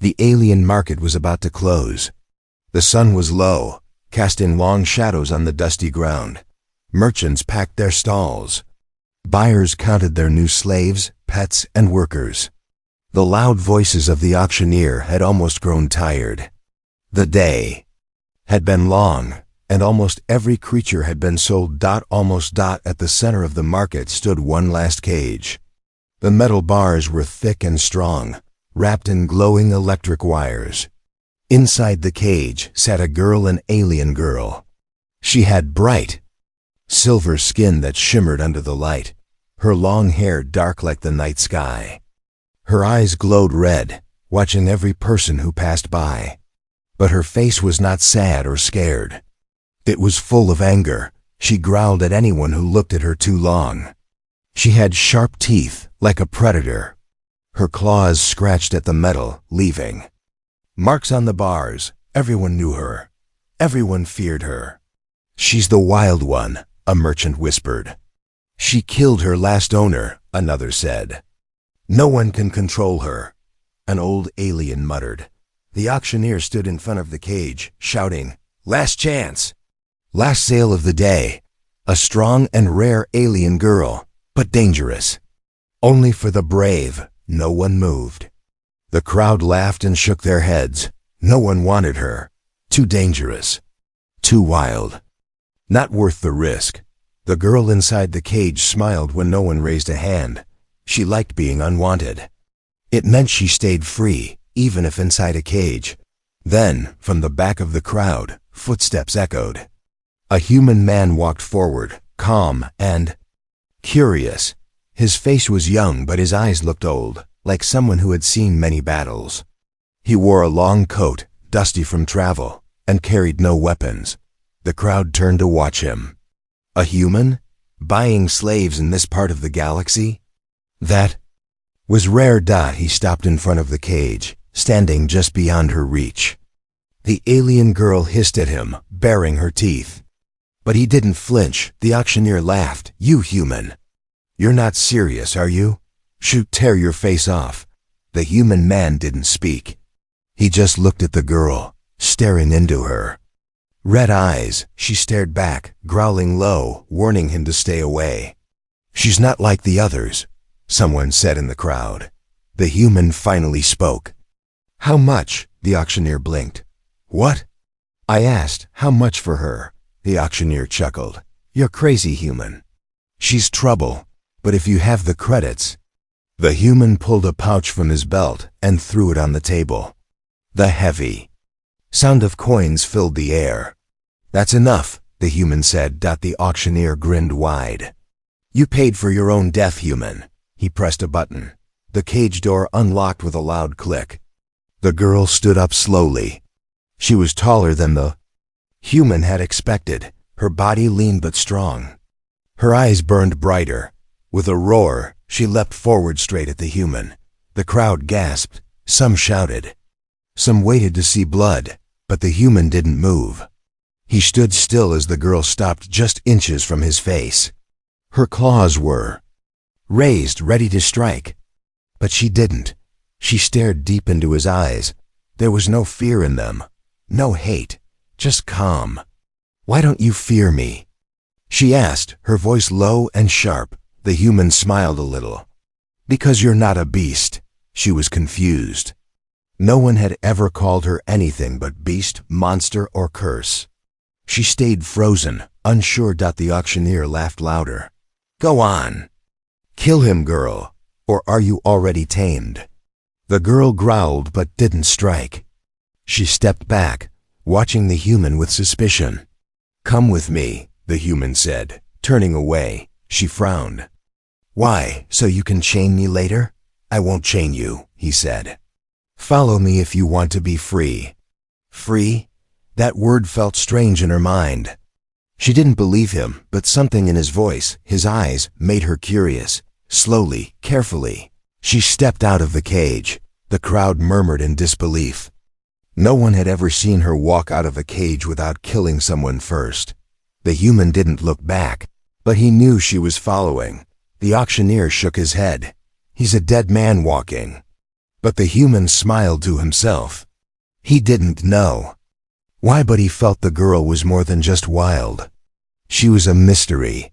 The alien market was about to close. The sun was low, casting long shadows on the dusty ground. Merchants packed their stalls. Buyers counted their new slaves, pets, and workers. The loud voices of the auctioneer had almost grown tired. The day had been long, and almost every creature had been sold. Almost. At the center of the market stood one last cage. The metal bars were thick and strong, wrapped in glowing electric wires. Inside the cage sat a girl, an alien girl. She had bright, silver skin that shimmered under the light, her long hair dark like the night sky. Her eyes glowed red, watching every person who passed by. But her face was not sad or scared. It was full of anger. She growled at anyone who looked at her too long. She had sharp teeth, like a predator. Her claws scratched at the metal, leaving marks on the bars. Everyone knew her. Everyone feared her. "She's the wild one," a merchant whispered. "She killed her last owner," another said. "No one can control her," an old alien muttered. The auctioneer stood in front of the cage, shouting, "Last chance! Last sale of the day. A strong and rare alien girl, but dangerous. Only for the brave." No one moved. The crowd laughed and shook their heads. No one wanted her. Too dangerous. Too wild. Not worth the risk. The girl inside the cage smiled when no one raised a hand. She liked being unwanted. It meant she stayed free, even if inside a cage. Then, from the back of the crowd, footsteps echoed. A human man walked forward, calm and curious. His face was young, but his eyes looked old, like someone who had seen many battles. He wore a long coat, dusty from travel, and carried no weapons. The crowd turned to watch him. A human? Buying slaves in this part of the galaxy? That was rare. He stopped in front of the cage, standing just beyond her reach. The alien girl hissed at him, baring her teeth. But he didn't flinch. The auctioneer laughed. "You human. You're not serious, are you? Shoot, tear your face off." The human man didn't speak. He just looked at the girl, staring into her. Red eyes. She stared back, growling low, warning him to stay away. "She's not like the others," someone said in the crowd. The human finally spoke. "How much?" The auctioneer blinked. "What?" I asked. "How much for her?" The auctioneer chuckled. "You're crazy, human. She's trouble, but if you have the credits." The human pulled a pouch from his belt and threw it on the table. The heavy sound of coins filled the air. "That's enough," the human said. The auctioneer grinned wide. "You paid for your own death, human." He pressed a button. The cage door unlocked with a loud click. The girl stood up slowly. She was taller than the human had expected, her body lean but strong. Her eyes burned brighter. With a roar, she leapt forward straight at the human. The crowd gasped. Some shouted. Some waited to see blood, but the human didn't move. He stood still as the girl stopped just inches from his face. Her claws were raised, ready to strike. But she didn't. She stared deep into his eyes. There was no fear in them, no hate, just calm. "Why don't you fear me?" she asked, her voice low and sharp. The human smiled a little. "Because you're not a beast." She was confused. No one had ever called her anything but beast, monster, or curse. She stayed frozen, unsure. The auctioneer laughed louder. "Go on. Kill him, girl. Or are you already tamed?" The girl growled but didn't strike. She stepped back, watching the human with suspicion. "Come with me," the human said, turning away. She frowned. "Why, so you can chain me later?" "I won't chain you," he said. "Follow me if you want to be free." Free? That word felt strange in her mind. She didn't believe him, but something in his voice, his eyes, made her curious. Slowly, carefully, she stepped out of the cage. The crowd murmured in disbelief. No one had ever seen her walk out of a cage without killing someone first. The human didn't look back, but he knew she was following. The auctioneer shook his head. "He's a dead man walking." But the human smiled to himself. He didn't know why, but he felt the girl was more than just wild. She was a mystery,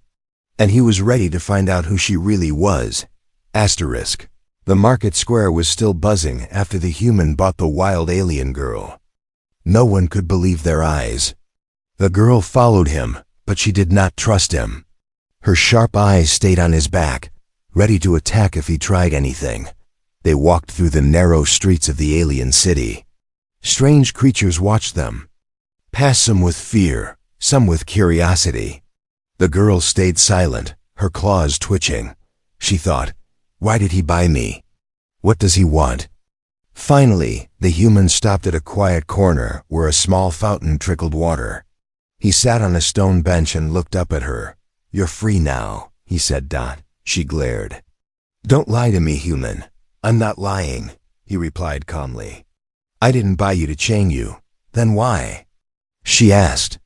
and he was ready to find out who she really was. Asterisk. The market square was still buzzing after the human bought the wild alien girl. No one could believe their eyes. The girl followed him, but she did not trust him. Her sharp eyes stayed on his back, ready to attack if he tried anything. They walked through the narrow streets of the alien city. Strange creatures watched them, past some with fear, some with curiosity. The girl stayed silent, her claws twitching. She thought, why did he buy me? What does he want? Finally, the human stopped at a quiet corner where a small fountain trickled water. He sat on a stone bench and looked up at her. You're free now, he said. She glared. Don't lie to me, human. I'm not lying, he replied calmly. I didn't buy you to chain you. Then why? She asked.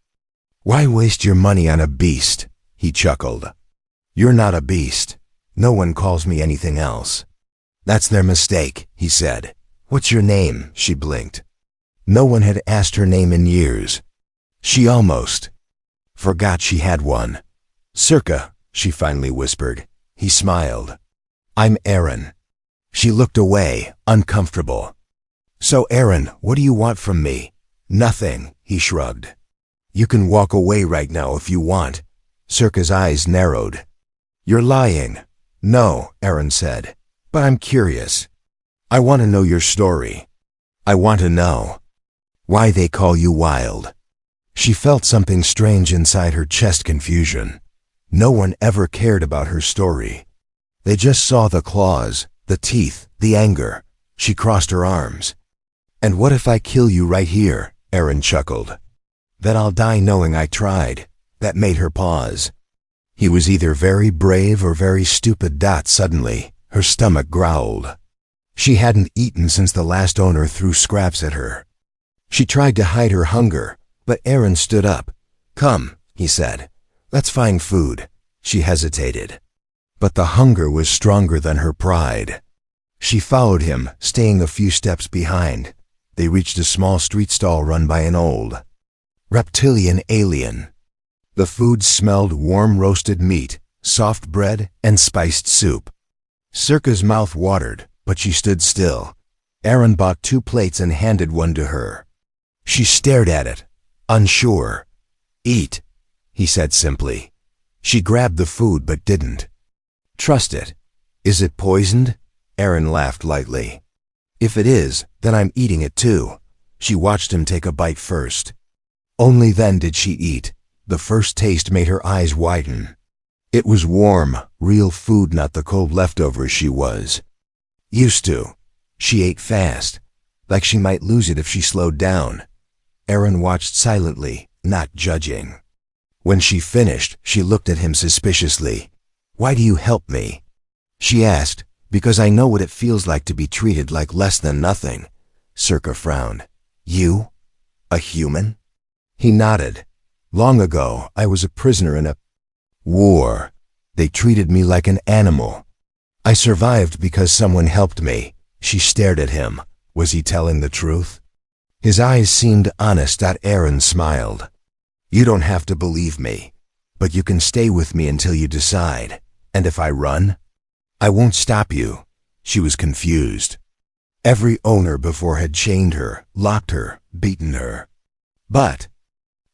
Why waste your money on a beast? He chuckled. You're not a beast. No one calls me anything else. That's their mistake, he said. What's your name? She blinked. No one had asked her name in years. She almost forgot she had one. Circa, she finally whispered. He smiled. I'm Aaron. She looked away, uncomfortable. So Aaron, what do you want from me? Nothing, he shrugged. You can walk away right now if you want. Circa's eyes narrowed. You're lying. No, Aaron said. But I'm curious. I want to know your story. I want to know why they call you wild. She felt something strange inside her chest, confusion. No one ever cared about her story. They just saw the claws, the teeth, the anger. She crossed her arms. And what if I kill you right here? Aaron chuckled. Then I'll die knowing I tried. That made her pause. He was either very brave or very stupid. Suddenly, her stomach growled. She hadn't eaten since the last owner threw scraps at her. She tried to hide her hunger, but Aaron stood up. Come, he said. Let's find food. She hesitated. But the hunger was stronger than her pride. She followed him, staying a few steps behind. They reached a small street stall run by an old reptilian alien. The food smelled warm roasted meat, soft bread, and spiced soup. Circa's mouth watered, but she stood still. Aaron bought 2 plates and handed one to her. She stared at it, unsure. Eat, he said simply. She grabbed the food but didn't trust it. Is it poisoned? Aaron laughed lightly. If it is, then I'm eating it too. She watched him take a bite first. Only then did she eat. The first taste made her eyes widen. It was warm, real food, not the cold leftovers she was used to. She ate fast, like she might lose it if she slowed down. Aaron watched silently, not judging. When she finished, she looked at him suspiciously. Why do you help me? She asked. Because I know what it feels like to be treated like less than nothing. Circa frowned. You? A human? He nodded. Long ago, I was a prisoner in a war. They treated me like an animal. I survived because someone helped me. She stared at him. Was he telling the truth? His eyes seemed honest. Aaron smiled. You don't have to believe me, but you can stay with me until you decide. And if I run? I won't stop you. She was confused. Every owner before had chained her, locked her, beaten her. But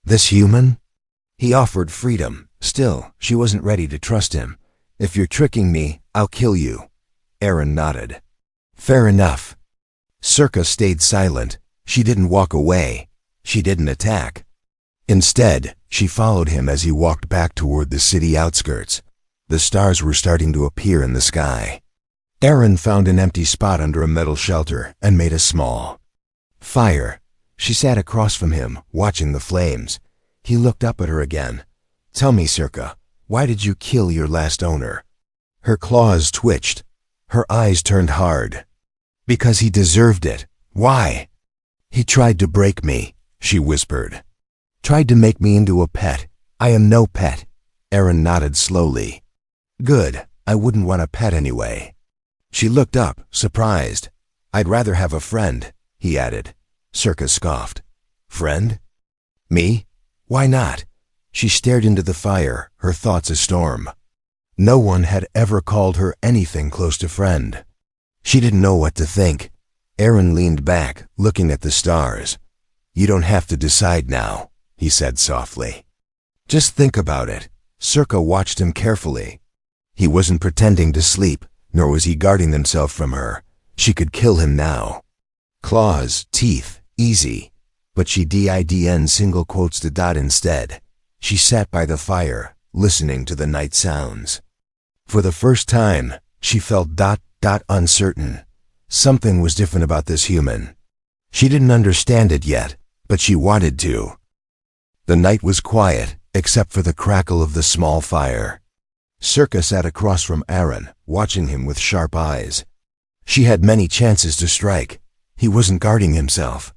this human? He offered freedom. Still, she wasn't ready to trust him. If you're tricking me, I'll kill you. Aaron nodded. Fair enough. Circa stayed silent. She didn't walk away. She didn't attack. Instead, she followed him as he walked back toward the city outskirts. The stars were starting to appear in the sky. Aaron found an empty spot under a metal shelter and made a small fire. She sat across from him, watching the flames. He looked up at her again. Tell me, Circa, why did you kill your last owner? Her claws twitched. Her eyes turned hard. Because he deserved it. Why? He tried to break me, she whispered. Tried to make me into a pet. I am no pet. Aaron nodded slowly. Good, I wouldn't want a pet anyway. She looked up, surprised. I'd rather have a friend, he added. Circa scoffed. Friend? Me? Why not? She stared into the fire, her thoughts a storm. No one had ever called her anything close to friend. She didn't know what to think. Aaron leaned back, looking at the stars. You don't have to decide now, he said softly. Just think about it. Circa watched him carefully. He wasn't pretending to sleep, nor was he guarding himself from her. She could kill him now. Claws, teeth, easy. But she didn't single quotes the dot instead. She sat by the fire, listening to the night sounds. For the first time, she felt uncertain. Something was different about this human. She didn't understand it yet, but she wanted to. The night was quiet, except for the crackle of the small fire. Circa sat across from Aaron, watching him with sharp eyes. She had many chances to strike. He wasn't guarding himself.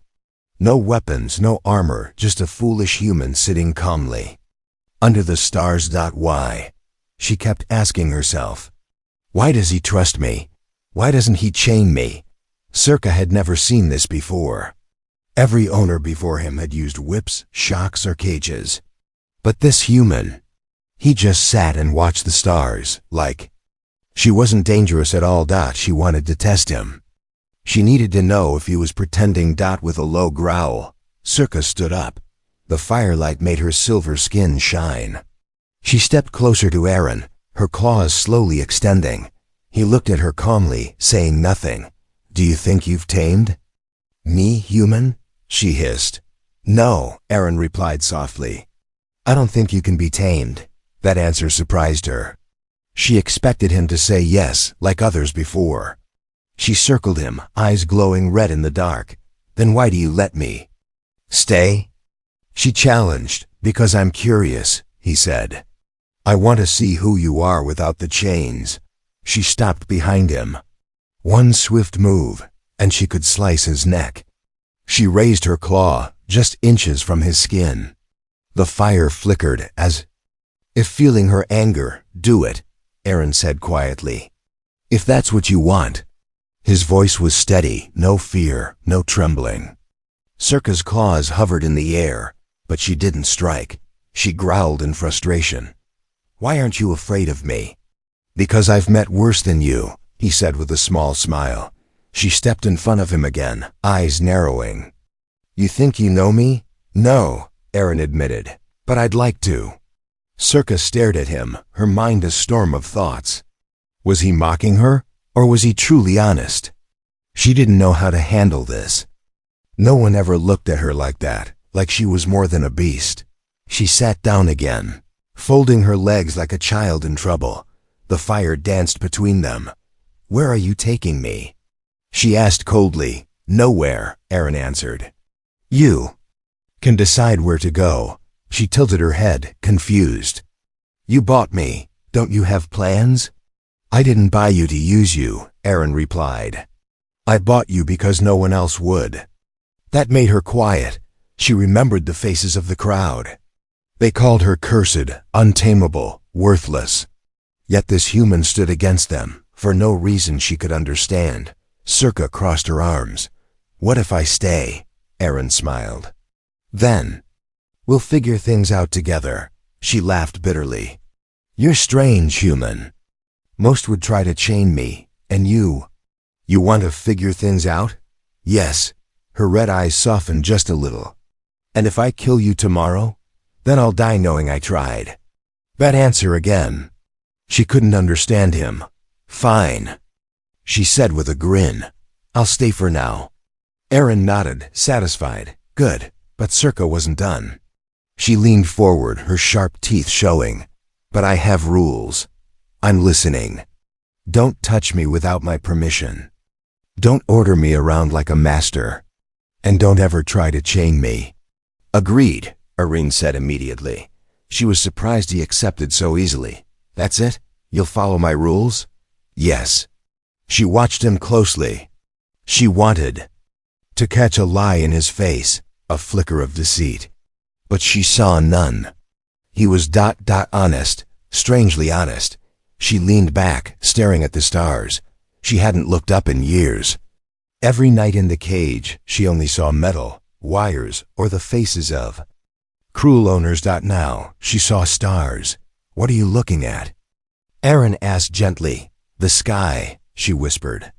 No weapons, no armor, just a foolish human sitting calmly. Under the stars. Why? She kept asking herself. Why does he trust me? Why doesn't he chain me? Circa had never seen this before. Every owner before him had used whips, shocks, or cages. But this human, he just sat and watched the stars, like. She wasn't dangerous at all. She wanted to test him. She needed to know if he was pretending. With a low growl, Circa stood up. The firelight made her silver skin shine. She stepped closer to Aaron, her claws slowly extending. He looked at her calmly, saying nothing. Do you think you've tamed me, human? She hissed. No, Aaron replied softly. I don't think you can be tamed. That answer surprised her. She expected him to say yes, like others before. She circled him, eyes glowing red in the dark. Then why do you let me stay? She challenged. Because I'm curious, he said. I want to see who you are without the chains. She stopped behind him. One swift move, and she could slice his neck. She raised her claw, just inches from his skin. The fire flickered as if feeling her anger. Do it, Aaron said quietly. If that's what you want. His voice was steady, no fear, no trembling. Circa's claws hovered in the air, but she didn't strike. She growled in frustration. Why aren't you afraid of me? Because I've met worse than you, he said with a small smile. She stepped in front of him again, eyes narrowing. You think you know me? No, Aaron admitted, but I'd like to. Circa stared at him, her mind a storm of thoughts. Was he mocking her, or was he truly honest? She didn't know how to handle this. No one ever looked at her like that, like she was more than a beast. She sat down again, folding her legs like a child in trouble. The fire danced between them. Where are you taking me? She asked coldly. Nowhere, Aaron answered. You can decide where to go. She tilted her head, confused. You bought me. Don't you have plans? I didn't buy you to use you, Aaron replied. I bought you because no one else would. That made her quiet. She remembered the faces of the crowd. They called her cursed, untamable, worthless. Yet this human stood against them, for no reason she could understand. Circa crossed her arms. What if I stay? Aaron smiled. Then, we'll figure things out together. She laughed bitterly. You're strange, human. Most would try to chain me, and you want to figure things out? Yes. Her red eyes softened just a little. And if I kill you tomorrow, then I'll die knowing I tried. That answer again. She couldn't understand him. Fine, she said with a grin. I'll stay for now. Aaron nodded, satisfied. Good, but Circa wasn't done. She leaned forward, her sharp teeth showing. But I have rules. I'm listening. Don't touch me without my permission. Don't order me around like a master. And don't ever try to chain me. Agreed, Irene said immediately. She was surprised he accepted so easily. That's it? You'll follow my rules? Yes. She watched him closely. She wanted to catch a lie in his face, a flicker of deceit. But she saw none. He was honest, strangely honest. She leaned back, staring at the stars. She hadn't looked up in years. Every night in the cage, she only saw metal, wires, or the faces of cruel owners. Now, she saw stars. What are you looking at? Aaron asked gently. The sky, she whispered.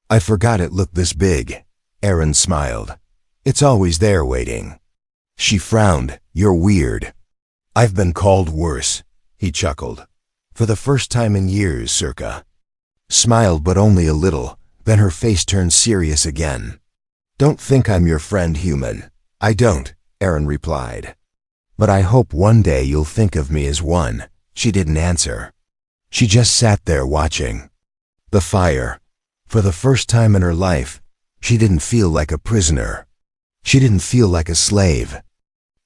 I forgot it looked this big. Aaron smiled. It's always there waiting. She frowned. You're weird. I've been called worse, he chuckled. For the first time in years, Circa. Smiled but only a little, then her face turned serious again. Don't think I'm your friend, human. I don't, Aaron replied. But I hope one day you'll think of me as one. She didn't answer. She just sat there watching the fire. For the first time in her life, she didn't feel like a prisoner. She didn't feel like a slave.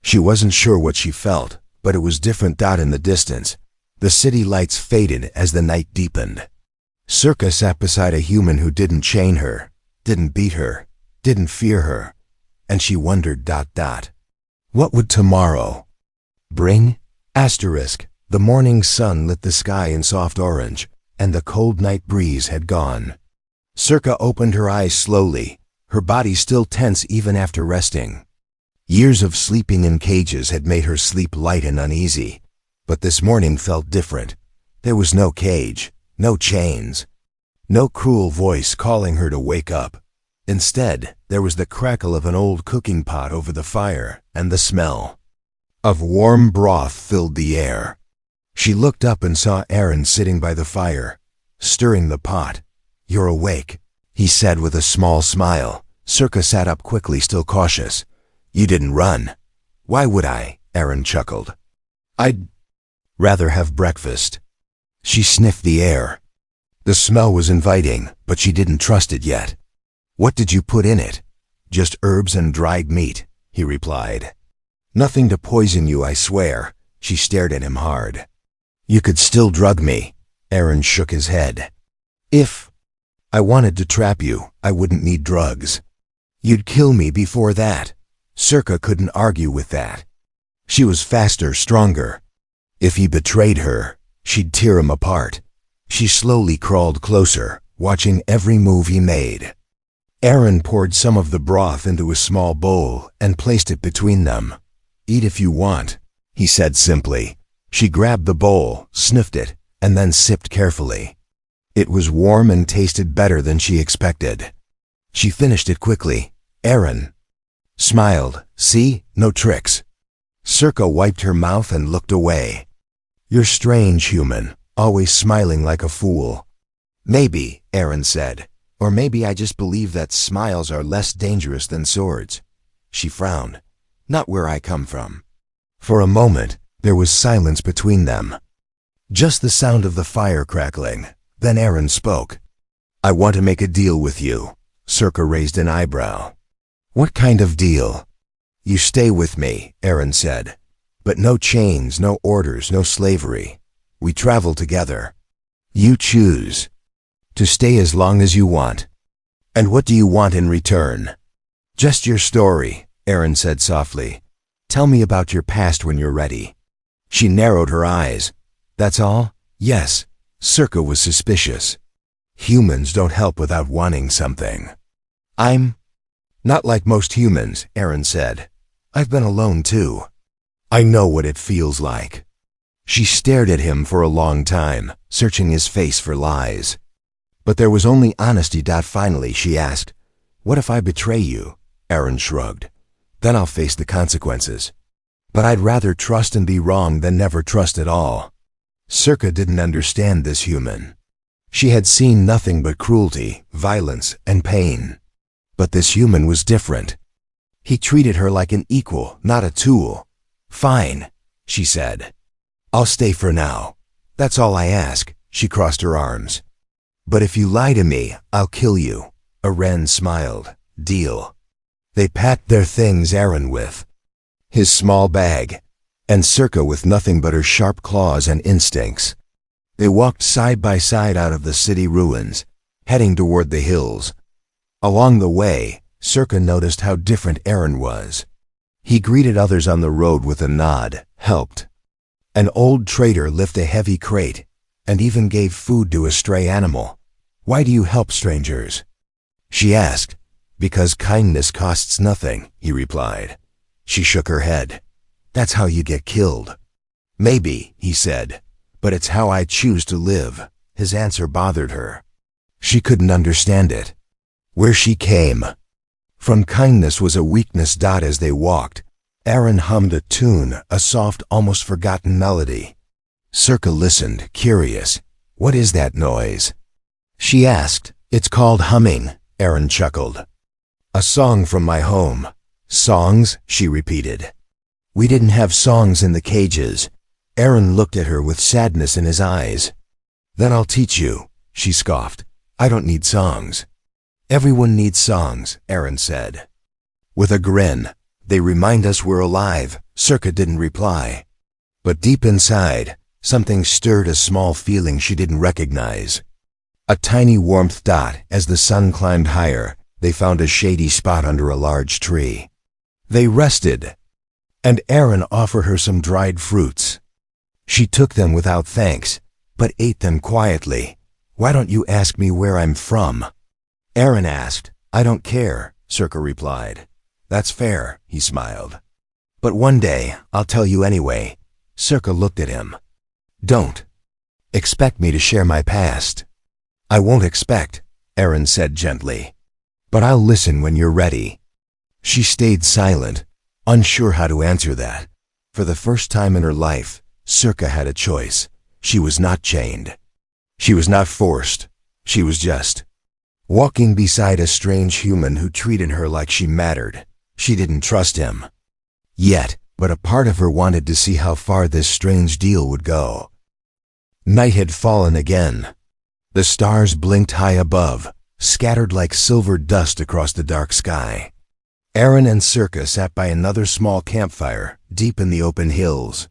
She wasn't sure what she felt, but it was different. In the distance, the city lights faded as the night deepened. Circa sat beside a human who didn't chain her, didn't beat her, didn't fear her, and she wondered. What would tomorrow bring? The morning sun lit the sky in soft orange, and the cold night breeze had gone. Circa opened her eyes slowly, her body still tense even after resting. Years of sleeping in cages had made her sleep light and uneasy, but this morning felt different. There was no cage, no chains, no cruel voice calling her to wake up. Instead, there was the crackle of an old cooking pot over the fire, and the smell of warm broth filled the air. She looked up and saw Aaron sitting by the fire, stirring the pot. You're awake, he said with a small smile. Circa sat up quickly, still cautious. You didn't run. Why would I? Aaron chuckled. I'd rather have breakfast. She sniffed the air. The smell was inviting, but she didn't trust it yet. What did you put in it? Just herbs and dried meat, he replied. Nothing to poison you, I swear. She stared at him hard. You could still drug me. Aaron shook his head. If I wanted to trap you, I wouldn't need drugs. You'd kill me before that. Circa couldn't argue with that. She was faster, stronger. If he betrayed her, she'd tear him apart. She slowly crawled closer, watching every move he made. Aaron poured some of the broth into a small bowl and placed it between them. Eat if you want, he said simply. She grabbed the bowl, sniffed it, and then sipped carefully. It was warm and tasted better than she expected. She finished it quickly. Aaron smiled. See, no tricks. Circa wiped her mouth and looked away. You're strange, human, always smiling like a fool. Maybe, Aaron said, or maybe I just believe that smiles are less dangerous than swords. She frowned. Not where I come from. For a moment, there was silence between them. Just the sound of the fire crackling. Then Aaron spoke. I want to make a deal with you. Circa raised an eyebrow. What kind of deal? You stay with me, Aaron said. But no chains, no orders, no slavery. We travel together. You choose to stay as long as you want. And what do you want in return? Just your story, Aaron said softly. Tell me about your past when you're ready. She narrowed her eyes. That's all? Yes. Circa was suspicious. Humans don't help without wanting something. I'm not like most humans, Aaron said. I've been alone too. I know what it feels like. She stared at him for a long time, searching his face for lies. But there was only honesty. Finally, she asked, What if I betray you? Aaron shrugged. Then I'll face the consequences. But I'd rather trust and be wrong than never trust at all. Circa didn't understand this human. She had seen nothing but cruelty, violence, and pain. But this human was different. He treated her like an equal, not a tool. Fine, she said. I'll stay for now. That's all I ask. She crossed her arms. But if you lie to me, I'll kill you. Aren smiled. Deal. They packed their things, Aaron with his small bag, and Circa with nothing but her sharp claws and instincts. They walked side by side out of the city ruins, heading toward the hills. Along the way, Circa noticed how different Aaron was. He greeted others on the road with a nod, helped an old trader lift a heavy crate, and even gave food to a stray animal. Why do you help strangers? She asked. Because kindness costs nothing, he replied. She shook her head. That's how you get killed. Maybe, he said, but it's how I choose to live. His answer bothered her. She couldn't understand it. Where she came from kindness was a weakness. As they walked, Aaron hummed a tune, a soft, almost forgotten melody. Circa listened, curious. What is that noise? She asked. It's called humming, Aaron chuckled. A song from my home. Songs, she repeated. We didn't have songs in the cages. Aaron looked at her with sadness in his eyes. Then I'll teach you, she scoffed. I don't need songs. Everyone needs songs, Aaron said. With a grin, they remind us we're alive, Circa didn't reply. But deep inside, something stirred, a small feeling she didn't recognize. A tiny warmth. As the sun climbed higher, they found a shady spot under a large tree. They rested, and Aaron offered her some dried fruits. She took them without thanks, but ate them quietly. Why don't you ask me where I'm from? Aaron asked. I don't care, Circa replied. That's fair, he smiled. But one day, I'll tell you anyway. Circa looked at him. Don't expect me to share my past. I won't expect, Aaron said gently. But I'll listen when you're ready. She stayed silent, unsure how to answer that. For the first time in her life, Circa had a choice. She was not chained. She was not forced. She was just walking beside a strange human who treated her like she mattered. She didn't trust him yet, but a part of her wanted to see how far this strange deal would go. Night had fallen again. The stars blinked high above, scattered like silver dust across the dark sky. Aaron and Circa sat by another small campfire, deep in the open hills.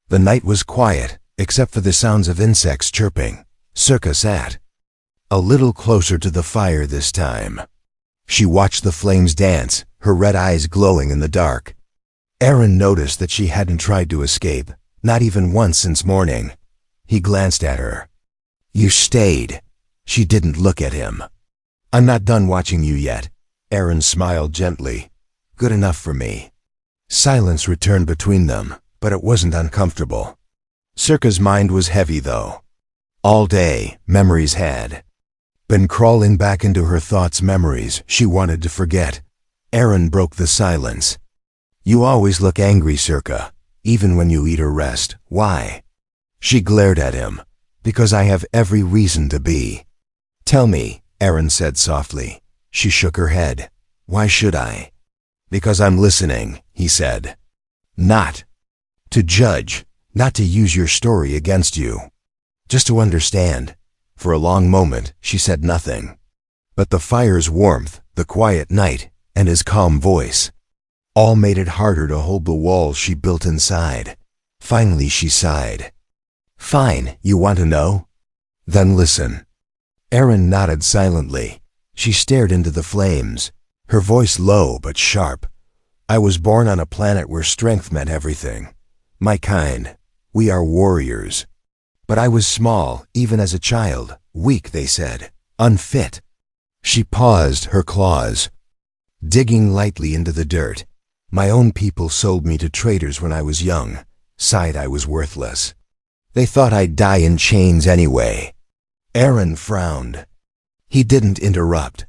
The night was quiet, except for the sounds of insects chirping. Circa sat a little closer to the fire this time. She watched the flames dance, her red eyes glowing in the dark. Aaron noticed that she hadn't tried to escape, not even once since morning. He glanced at her. You stayed. She didn't look at him. I'm not done watching you yet. Aaron smiled gently. Good enough for me. Silence returned between them, but it wasn't uncomfortable. Circa's mind was heavy, though. All day, memories had been crawling back into her thoughts, memories she wanted to forget. Aaron broke the silence. You always look angry, Circa, even when you eat or rest. Why? She glared at him. Because I have every reason to be. Tell me, Aaron said softly. She shook her head. Why should I? Because I'm listening, he said. Not to judge, not to use your story against you. Just to understand. For a long moment, she said nothing. But the fire's warmth, the quiet night, and his calm voice, all made it harder to hold the walls she built inside. Finally, she sighed. Fine, you want to know? Then listen. Aaron nodded silently. She stared into the flames, her voice low but sharp. I was born on a planet where strength meant everything. My kind. We are warriors. But I was small, even as a child. Weak, they said. Unfit. She paused, her claws digging lightly into the dirt. My own people sold me to traders when I was young. Sighed I was worthless. They thought I'd die in chains anyway. Aaron frowned. He didn't interrupt.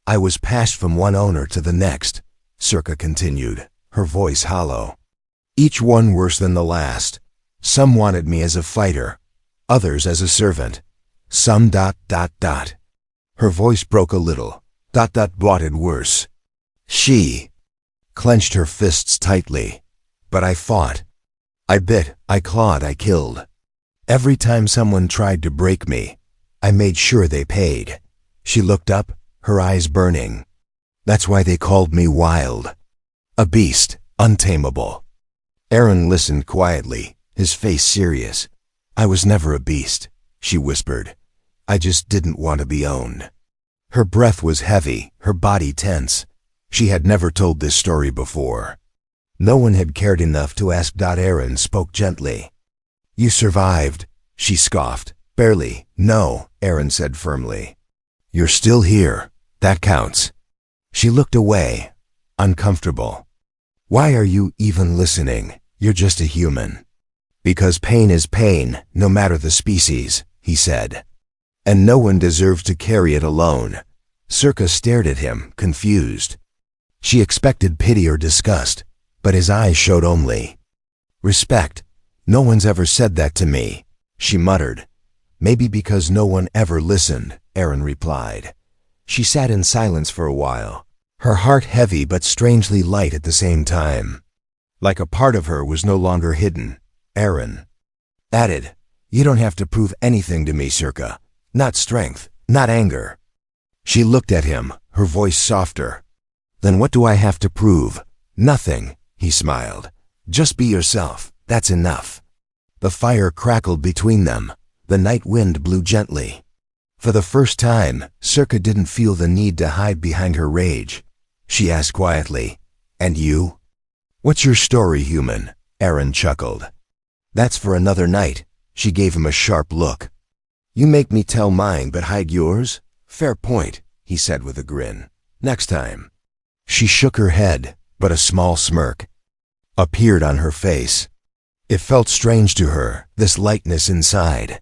I was passed from one owner to the next, Circa continued, her voice hollow. Each one worse than the last. Some wanted me as a fighter, others as a servant. Some ... Her voice broke a little. ... Wanted worse. She clenched her fists tightly. But I fought. I bit, I clawed, I killed. Every time someone tried to break me, I made sure they paid. She looked up, her eyes burning. That's why they called me wild. A beast, untamable. Aaron listened quietly, his face serious. I was never a beast, she whispered. I just didn't want to be owned. Her breath was heavy, her body tense. She had never told this story before. No one had cared enough to ask. Aaron spoke gently. You survived, she scoffed. Barely. No, Aaron said firmly. You're still here. That counts. She looked away, uncomfortable. Why are you even listening? You're just a human. Because pain is pain, no matter the species, he said. And no one deserves to carry it alone. Circa stared at him, confused. She expected pity or disgust, but his eyes showed only respect. No one's ever said that to me, she muttered. Maybe because no one ever listened, Aaron replied. She sat in silence for a while, her heart heavy but strangely light at the same time. Like a part of her was no longer hidden. Aaron added, "You don't have to prove anything to me, Circa. Not strength, not anger." She looked at him, her voice softer. "Then what do I have to prove?" "Nothing," he smiled. "Just be yourself, that's enough." The fire crackled between them. The night wind blew gently. For the first time, Circa didn't feel the need to hide behind her rage. She asked quietly, "And you?" "What's your story, human?" Aaron chuckled. "That's for another night." She gave him a sharp look. "You make me tell mine but hide yours? Fair point," he said with a grin. "Next time." She shook her head, but a small smirk appeared on her face. It felt strange to her, this lightness inside.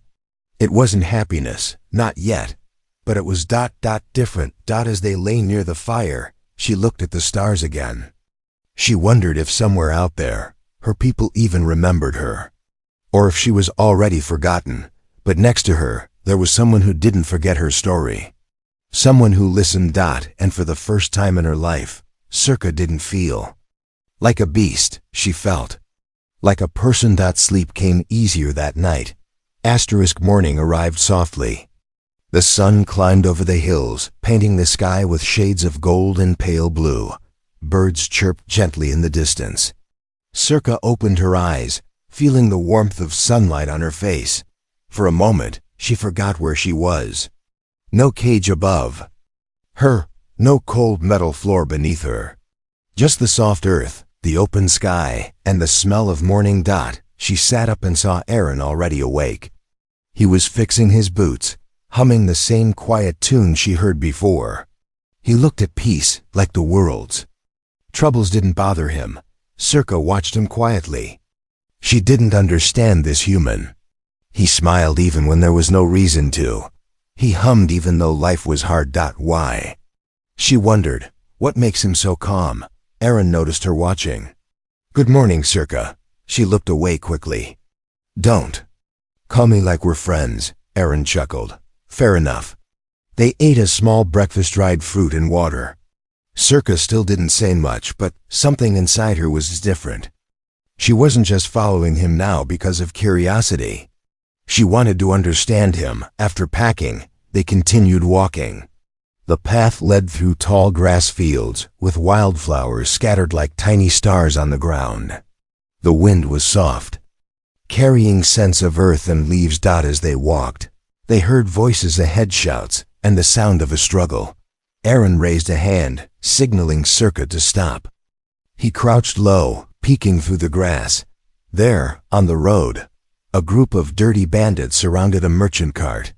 It wasn't happiness, not yet, but it was different. As they lay near the fire, she looked at the stars again. She wondered if somewhere out there, her people even remembered her. Or if she was already forgotten, but next to her, there was someone who didn't forget her story. Someone who listened. And for the first time in her life, Circa didn't feel like a beast, she felt like a person. Sleep came easier that night. Morning arrived softly. The sun climbed over the hills, painting the sky with shades of gold and pale blue. Birds chirped gently in the distance. Circa opened her eyes, feeling the warmth of sunlight on her face. For a moment, she forgot where she was. No cage above her, no cold metal floor beneath her. Just the soft earth, the open sky, and the smell of morning. She sat up and saw Aaron already awake. He was fixing his boots, humming the same quiet tune she heard before. He looked at peace, like the world's troubles didn't bother him. Circa watched him quietly. She didn't understand this human. He smiled even when there was no reason to. He hummed even though life was hard. Why? She wondered, what makes him so calm? Aaron noticed her watching. "Good morning, Circa." She looked away quickly. "Don't call me like we're friends," Aaron chuckled. "Fair enough." They ate a small breakfast, dried fruit and water. Circa still didn't say much, but something inside her was different. She wasn't just following him now because of curiosity. She wanted to understand him. After packing, they continued walking. The path led through tall grass fields, with wildflowers scattered like tiny stars on the ground. The wind was soft, carrying scents of earth and leaves. As they walked, they heard voices ahead, shouts, and the sound of a struggle. Aaron raised a hand, signaling Circa to stop. He crouched low, peeking through the grass. There, on the road, a group of dirty bandits surrounded a merchant cart.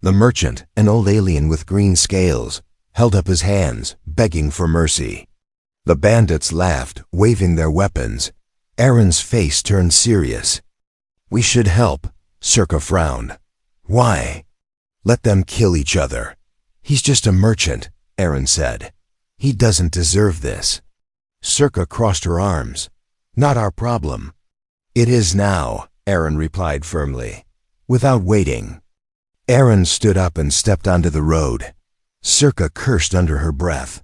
The merchant, an old alien with green scales, held up his hands, begging for mercy. The bandits laughed, waving their weapons. Aaron's face turned serious. "We should help," Circa frowned. "Why?" "Let them kill each other." "He's just a merchant," Aaron said. "He doesn't deserve this." Circa crossed her arms. "Not our problem." "It is now," Aaron replied firmly, without waiting. Aaron stood up and stepped onto the road. Circa cursed under her breath.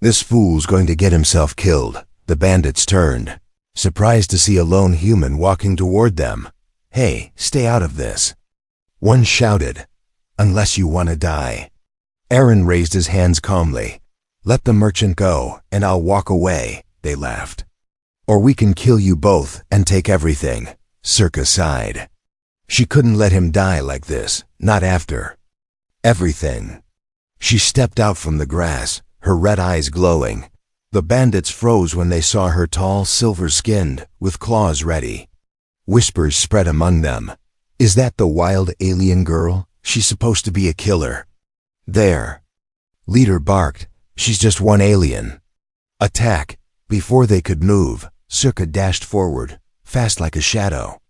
"This fool's going to get himself killed." The bandits turned, surprised to see a lone human walking toward them. "Hey, stay out of this," one shouted. "Unless you want to die." Aaron raised his hands calmly. "Let the merchant go, and I'll walk away," they laughed. "Or we can kill you both and take everything," Circa sighed. She couldn't let him die like this, not after everything. She stepped out from the grass, her red eyes glowing. The bandits froze when they saw her, tall, silver-skinned, with claws ready. Whispers spread among them. "Is that the wild alien girl? She's supposed to be a killer." "There." Leader barked, She's just one alien. Attack! Before they could move, Circa dashed forward, fast like a shadow.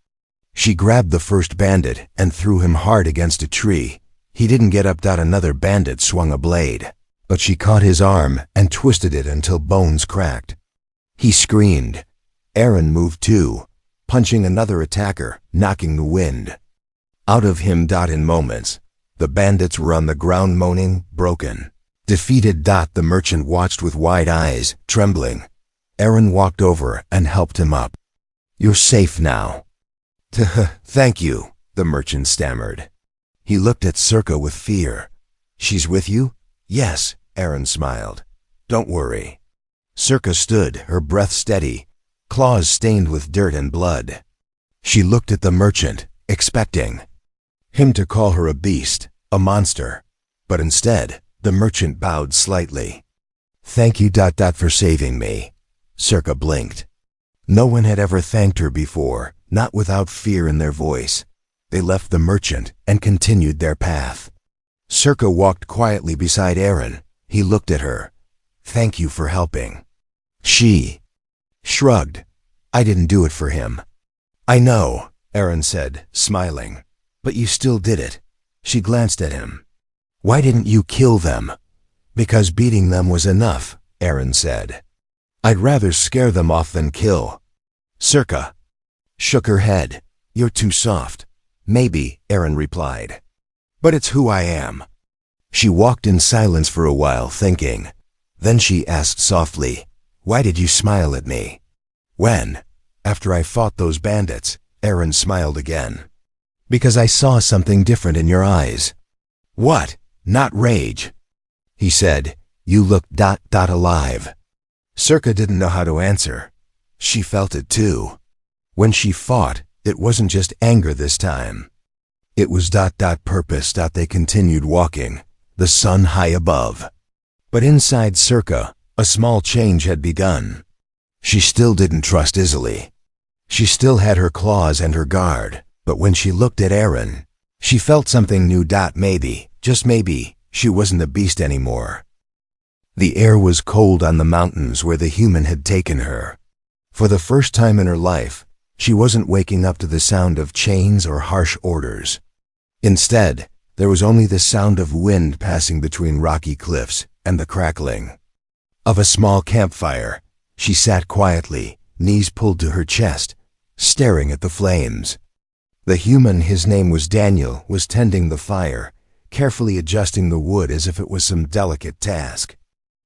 She grabbed the first bandit and threw him hard against a tree. He didn't get up. Another bandit swung a blade, but she caught his arm and twisted it until bones cracked. He screamed. Aaron moved too, punching another attacker, knocking the wind out of him. In moments, the bandits were on the ground moaning, broken, defeated. The merchant watched with wide eyes, trembling. Aaron walked over and helped him up. "You're safe now." "Thank you," the merchant stammered. He looked at Circa with fear. "She's with you?" "Yes," Aaron smiled. "Don't worry." Circa stood, her breath steady, claws stained with dirt and blood. She looked at the merchant, expecting him to call her a beast, a monster. But instead, the merchant bowed slightly. "Thank you, for saving me." Circa blinked. No one had ever thanked her before, not without fear in their voice. They left the merchant and continued their path. Circa walked quietly beside Aaron. He looked at her. "Thank you for helping." She shrugged. "I didn't do it for him." "I know," Aaron said, smiling. "But you still did it." She glanced at him. "Why didn't you kill them?" "Because beating them was enough," Aaron said. "I'd rather scare them off than kill." Circa shook her head. "You're too soft." "Maybe," Aaron replied. "But it's who I am." She walked in silence for a while, thinking. Then she asked softly, "Why did you smile at me?" "When?" "After I fought those bandits." Aaron smiled again. "Because I saw something different in your eyes." "What?" "Not rage." He said, "You look alive." Circa didn't know how to answer. She felt it too. When she fought, it wasn't just anger this time. It was purpose. They continued walking, the sun high above. But inside Circa, a small change had begun. She still didn't trust easily. She still had her claws and her guard, but when she looked at Aaron, she felt something new. Maybe, just maybe, she wasn't a beast anymore. The air was cold on the mountains where the human had taken her. For the first time in her life, she wasn't waking up to the sound of chains or harsh orders. Instead, there was only the sound of wind passing between rocky cliffs and the crackling of a small campfire. She sat quietly, knees pulled to her chest, staring at the flames. The human, his name was Daniel, was tending the fire, carefully adjusting the wood as if it was some delicate task.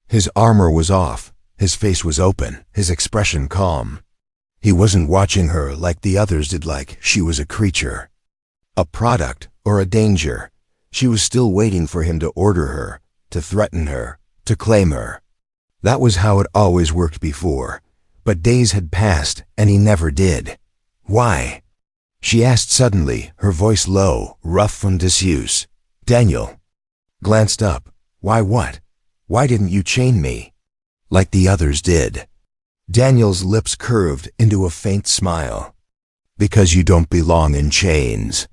His armor was off, his face was open, his expression calm. He wasn't watching her like the others did, like she was a creature, a product, or a danger. She was still waiting for him to order her, to threaten her, to claim her. That was how it always worked before, but days had passed and he never did. "Why?" she asked suddenly, her voice low, rough from disuse. Daniel glanced up. "Why what? Why didn't you chain me like the others did?" Daniel's lips curved into a faint smile. "Because you don't belong in chains."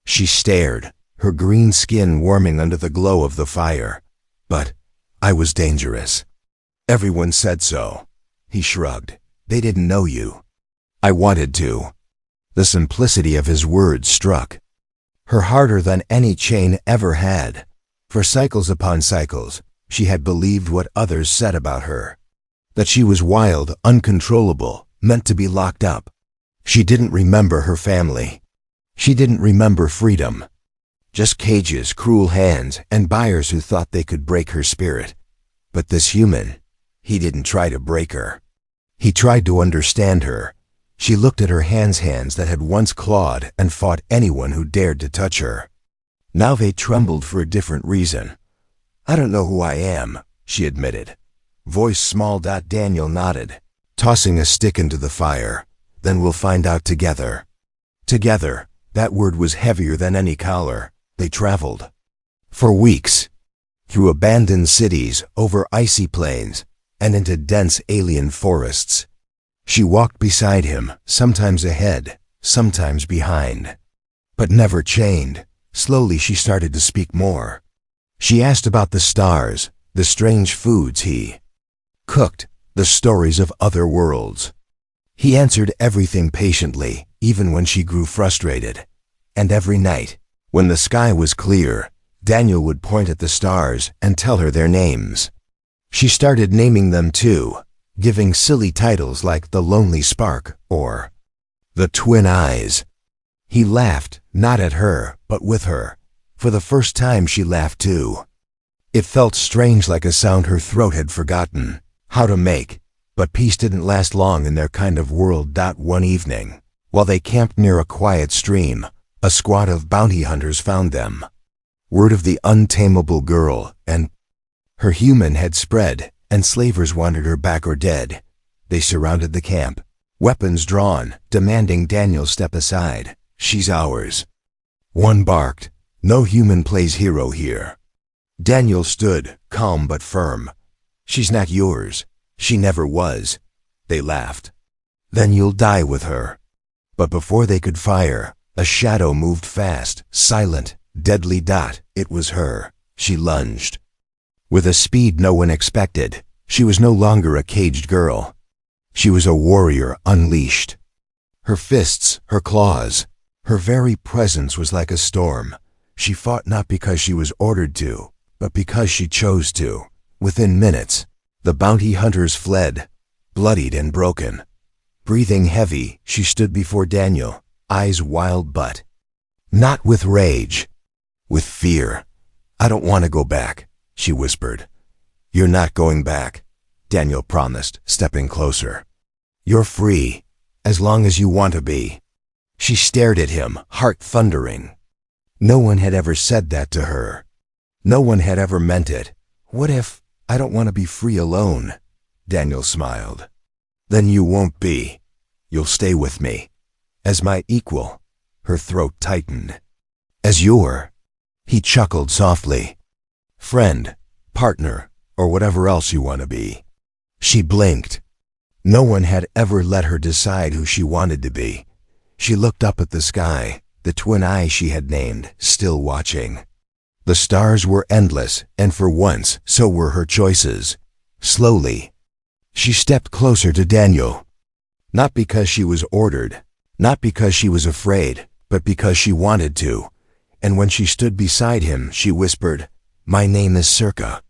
She stared, her green skin warming under the glow of the fire. "But I was dangerous." "Everyone said so." He shrugged. "They didn't know you." "I wanted to." The simplicity of his words struck her harder than any chain ever had. For cycles upon cycles, she had believed what others said about her. That she was wild, uncontrollable, meant to be locked up. She didn't remember her family. She didn't remember freedom. Just cages, cruel hands, and buyers who thought they could break her spirit. But this human, he didn't try to break her. He tried to understand her. She looked at her hands that had once clawed and fought anyone who dared to touch her. Now they trembled for a different reason. "I don't know who I am," she admitted. Voice small. Daniel nodded, tossing a stick into the fire. "Then we'll find out together." Together, that word was heavier than any collar. They traveled for weeks, through abandoned cities, over icy plains, and into dense alien forests. She walked beside him, sometimes ahead, sometimes behind, but never chained. Slowly she started to speak more. She asked about the stars, the strange foods he cooked, the stories of other worlds. He answered everything patiently, even when she grew frustrated. And every night, when the sky was clear, Daniel would point at the stars and tell her their names. She started naming them too, giving silly titles like the Lonely Spark or the Twin Eyes. He laughed, not at her, but with her. For the first time she laughed too. It felt strange, like a sound her throat had forgotten how to make. But peace didn't last long in their kind of world. One evening, while they camped near a quiet stream, a squad of bounty hunters found them. Word of the untamable girl and her human had spread, and slavers wanted her back or dead. They surrounded the camp, weapons drawn, demanding Daniel step aside. She's ours. One barked, no human plays hero here. Daniel stood, calm but firm. She's not yours. She never was. They laughed. Then you'll die with her. But before they could fire, a shadow moved fast, silent, deadly dot. It was her. She lunged. With a speed no one expected, she was no longer a caged girl. She was a warrior unleashed. Her fists, her claws, her very presence was like a storm. She fought not because she was ordered to, but because she chose to. Within minutes, the bounty hunters fled, bloodied and broken. Breathing heavy, she stood before Daniel, eyes wild but not with rage, with fear. I don't want to go back, she whispered. You're not going back, Daniel promised, stepping closer. You're free, as long as you want to be. She stared at him, heart thundering. No one had ever said that to her. No one had ever meant it. What if I don't want to be free alone? Daniel smiled. Then you won't be. You'll stay with me. As my equal. Her throat tightened. As your. He chuckled softly. Friend, partner, or whatever else you want to be. She blinked. No one had ever let her decide who she wanted to be. She looked up at the sky, the twin eye she had named, still watching. The stars were endless, and for once, so were her choices. Slowly, she stepped closer to Daniel. Not because she was ordered, not because she was afraid, but because she wanted to. And when she stood beside him, she whispered, My name is Circa.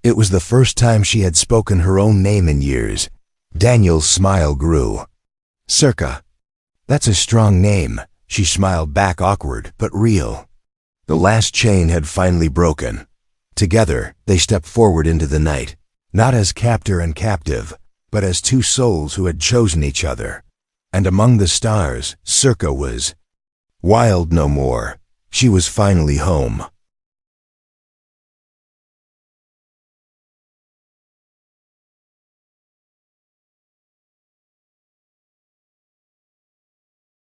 It was the first time she had spoken her own name in years. Daniel's smile grew. Circa. That's a strong name. She smiled back, awkward but real. The last chain had finally broken. Together, they stepped forward into the night, not as captor and captive, but as two souls who had chosen each other. And among the stars, Circa was wild no more. She was finally home.